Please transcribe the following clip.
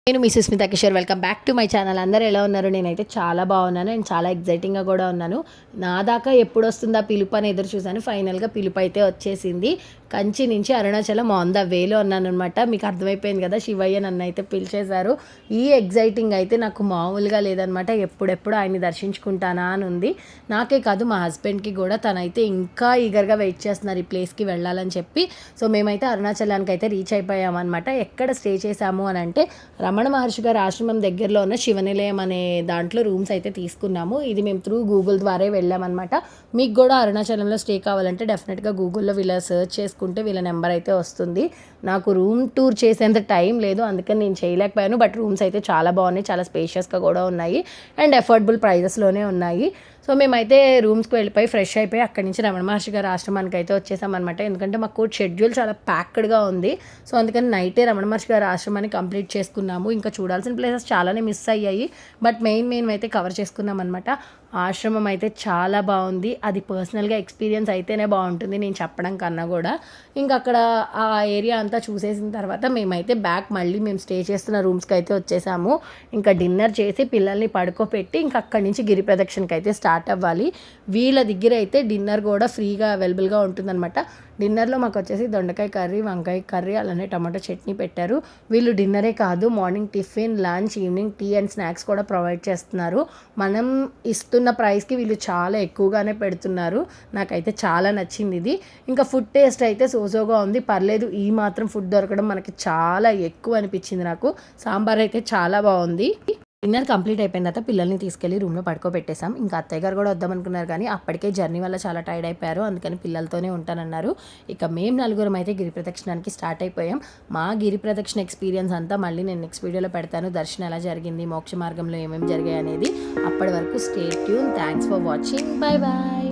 నేను మీ Susmita Kishore. Welcome back to my channel. అందరూ ఎలా ఉన్నారు? నేనైతే చాలా బాగున్నాను అండ్ చాలా ఎగ్జైటింగ్గా కూడా ఉన్నాను. నా దాకా ఎప్పుడు వస్తుందా పిలుపు అని ఎదురు చూశాను. ఫైనల్గా పిలుపు అయితే వచ్చేసింది. కంచి నుంచి అరుణాచలం ఆన్ ద వేలో ఉన్నాను అనమాట. మీకు అర్థమైపోయింది కదా, శివయ్య నన్ను అయితే పిలిచేశారు. ఈ ఎగ్జైటింగ్ అయితే నాకు మామూలుగా లేదనమాట. ఎప్పుడెప్పుడు ఆయన్ని దర్శించుకుంటానా అని ఉంది. నాకే కాదు, మా హస్బెండ్కి కూడా. తనైతే ఇంకా ఈగర్గా వెయిట్ చేస్తున్నారు ఈ ప్లేస్కి వెళ్ళాలని చెప్పి. సో మేమైతే అరుణాచలానికి అయితే రీచ్ అయిపోయామన్నమాట. ఎక్కడ స్టే చేసాము అని అంటే రమణ మహర్షి గారి ఆశ్రమం దగ్గరలో ఉన్న శివనిలయం అనే దాంట్లో రూమ్స్ అయితే తీసుకున్నాము. ఇది మేము త్రూ గూగుల్ ద్వారా వెళ్ళామన్నమాట. మీకు కూడా అరుణాచలంలో స్టే కావాలంటే డెఫినెట్గా గూగుల్లో వీళ్ళ సెర్చ్ చేసుకుంటే వీళ్ళ నెంబర్ అయితే వస్తుంది. నాకు రూమ్ టూర్ చేసేంత టైం లేదు, అందుకని నేను చేయలేకపోయాను. బట్ రూమ్స్ అయితే చాలా బాగున్నాయి, చాలా స్పేషియస్గా కూడా ఉన్నాయి అండ్ అఫోర్డబుల్ ప్రైజెస్లోనే ఉన్నాయి. సో మేమైతే రూమ్స్కి వెళ్ళిపోయి ఫ్రెష్ అయిపోయి అక్కడి నుంచి రమణ మహర్షి గారి ఆశ్రమానికి అయితే వచ్చేసామన్నమాట. ఎందుకంటే మాకు షెడ్యూల్ చాలా ప్యాక్డ్గా ఉంది. సో అందుకని నైటే రమణ మహర్షి గారి ఆశ్రమాన్ని కంప్లీట్ చేసుకున్నాము. ఇంకా చూడాల్సిన ప్లేసెస్ చాలానే మిస్ అయ్యాయి, బట్ మెయిన్ అయితే కవర్ చేసుకున్నాం అనమాట. ఆశ్రమం అయితే చాలా బాగుంది. అది పర్సనల్గా ఎక్స్పీరియన్స్ అయితేనే బాగుంటుంది, నేను చెప్పడం కన్నా కూడా. ఇంకా అక్కడ ఆ ఏరియా అంతా చూసేసిన తర్వాత మేమైతే బ్యాక్ మళ్ళీ మేము స్టే చేస్తున్న రూమ్స్కి అయితే వచ్చేసాము. ఇంకా డిన్నర్ చేసి పిల్లల్ని పడుకోపెట్టి ఇంకా అక్కడి నుంచి గిరి ప్రదక్షిణకి అయితే స్టార్ట్ అవ్వాలి. వీళ్ళ దగ్గర అయితే డిన్నర్ కూడా ఫ్రీగా అవైలబుల్గా ఉంటుందన్నమాట. డిన్నర్లో మాకు వచ్చేసి దొండకాయ కర్రీ, వంకాయ కర్రీ, అలానే టమాటో చట్నీ పెట్టారు. వీళ్ళు డిన్నరే కాదు, morning tiffin, lunch, evening tea and snacks కూడా ప్రొవైడ్ చేస్తున్నారు. మనం ఇస్తున్న ప్రైస్కి వీళ్ళు చాలా ఎక్కువగానే పెడుతున్నారు. నాకైతే చాలా నచ్చింది ఇది. ఇంకా ఫుడ్ టేస్ట్ అయితే సోసోగా ఉంది, పర్లేదు. ఈ మాత్రం ఫుడ్ దొరకడం మనకి చాలా ఎక్కువ అనిపించింది నాకు. సాంబార్ అయితే చాలా బాగుంది. డిన్నర్ కంప్లీట్ అయిపోయిన తర్వాత పిల్లల్ని తీసుకెళ్లి రూమ్లో పడుకోబెట్టేసాం. ఇంకా అత్తయ్య గారు కూడా వద్దామనుకున్నారు, కానీ అప్పటికే జర్నీ వల్ల చాలా టైర్డ్ అయిపోయారు. అందుకని పిల్లలతోనే ఉంటానన్నారు. ఇక మేము నలుగురం అయితే గిరి ప్రదక్షిణానికి స్టార్ట్ అయిపోయాం. మా గిరి ప్రదక్షిణ ఎక్స్పీరియన్స్ అంతా మళ్ళీ నేను నెక్స్ట్ వీడియోలో పెడతాను. దర్శనం ఎలా జరిగింది, మోక్ష మార్గంలో ఏమేమి జరిగాయి అనేది. అప్పటి వరకు stay tune. Thanks for watching. Bye bye.